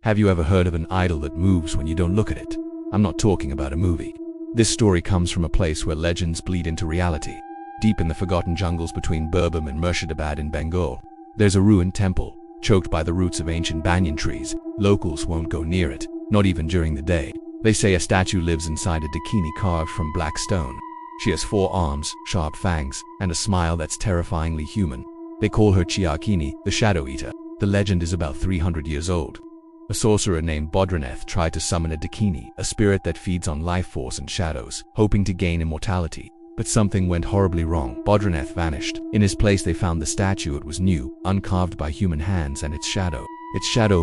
Have you ever heard of an idol that moves when you don't look at it? I'm not talking about a movie. This story comes from a place where legends bleed into reality. Deep in the forgotten jungles between Birbhum and Murshidabad in Bengal, there's a ruined temple, choked by the roots of ancient banyan trees. Locals won't go near it, not even during the day. They say a statue lives inside a Dakini carved from black stone. She has 4 arms, sharp fangs, and a smile that's terrifyingly human. They call her Dakini, the Shadow Eater. The legend is about 300 years old. A sorcerer named Bodraneth tried to summon a Dakini, a spirit that feeds on life force and shadows, hoping to gain immortality. But something went horribly wrong. Bodraneth vanished. In his place they found the statue. It was new, uncarved by human hands, and its shadow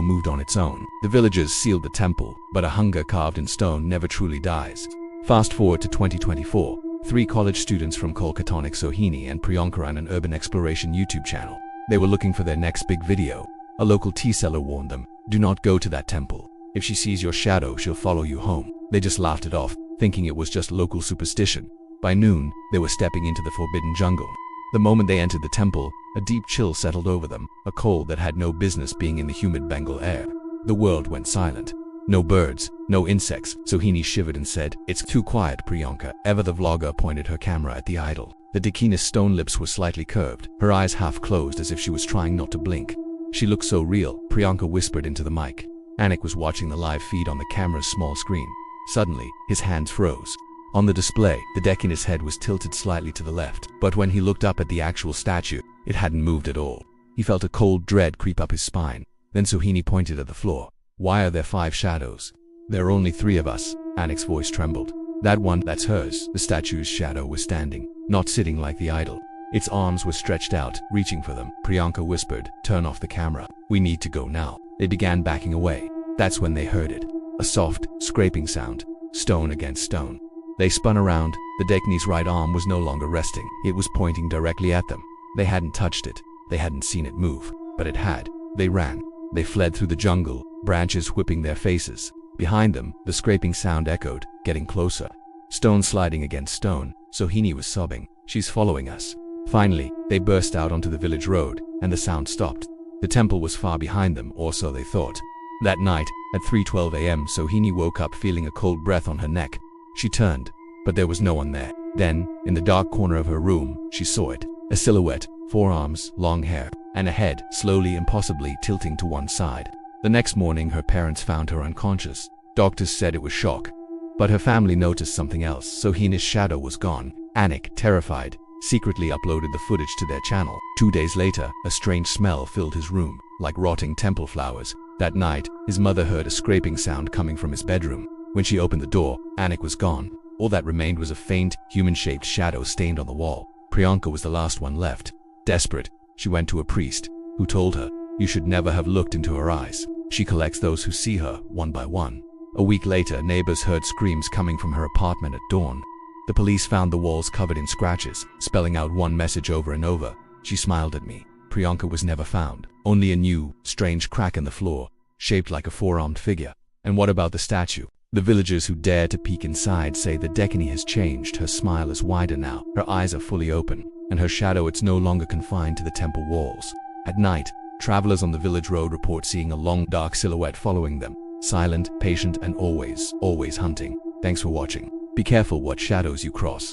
moved on its own. The villagers sealed the temple, but a hunger carved in stone never truly dies. Fast forward to 2024. 3 college students from Kolkata, Sohini and Priyanka, ran an urban exploration YouTube channel. They were looking for their next big video. A local tea seller warned them, "Do not go to that temple. If she sees your shadow, she'll follow you home." They just laughed it off, thinking it was just local superstition. By noon, they were stepping into the forbidden jungle. The moment they entered the temple, a deep chill settled over them, a cold that had no business being in the humid Bengal air. The world went silent. No birds, no insects. Sohini shivered and said, "It's too quiet." Priyanka, ever the vlogger, pointed her camera at the idol. The Dakini's stone lips were slightly curved, her eyes half closed as if she was trying not to blink. "She looks so real," Priyanka whispered into the mic. Anik was watching the live feed on the camera's small screen. Suddenly, his hands froze. On the display, the Dakini's head was tilted slightly to the left, but when he looked up at the actual statue, it hadn't moved at all. He felt a cold dread creep up his spine. Then Sohini pointed at the floor. "Why are there 5 shadows?" "There are only 3 of us." Anik's voice trembled. "That one, that's hers." The statue's shadow was standing, not sitting like the idol. Its arms were stretched out, reaching for them. Priyanka whispered, "Turn off the camera. We need to go now." They began backing away. That's when they heard it. A soft, scraping sound. Stone against stone. They spun around. The Dakini's right arm was no longer resting. It was pointing directly at them. They hadn't touched it. They hadn't seen it move. But it had. They ran. They fled through the jungle, branches whipping their faces. Behind them, the scraping sound echoed, getting closer. Stone sliding against stone. Sohini was sobbing. "She's following us." Finally, they burst out onto the village road, and the sound stopped. The temple was far behind them, or so they thought. That night, at 3:12 a.m., Sohini woke up feeling a cold breath on her neck. She turned, but there was no one there. Then, in the dark corner of her room, she saw it. A silhouette, 4 arms, long hair, and a head, slowly and possibly tilting to one side. The next morning, her parents found her unconscious. Doctors said it was shock. But her family noticed something else. Sohini's shadow was gone. Anik, terrified, secretly uploaded the footage to their channel. 2 days later, a strange smell filled his room, like rotting temple flowers. That night, his mother heard a scraping sound coming from his bedroom. When she opened the door, Anik was gone. All that remained was a faint, human-shaped shadow stained on the wall. Priyanka was the last one left. Desperate, she went to a priest, who told her, "You should never have looked into her eyes. She collects those who see her, one by one." A week later, neighbors heard screams coming from her apartment at dawn. The police found the walls covered in scratches, spelling out one message over and over: "She smiled at me." Priyanka was never found. Only a new, strange crack in the floor, shaped like a 4-armed figure. And what about the statue? The villagers who dare to peek inside say the Dakini has changed. Her smile is wider now, her eyes are fully open, and her shadow, it's no longer confined to the temple walls. At night, travelers on the village road report seeing a long, dark silhouette following them. Silent, patient, and always hunting. Thanks for watching. Be careful what shadows you cross.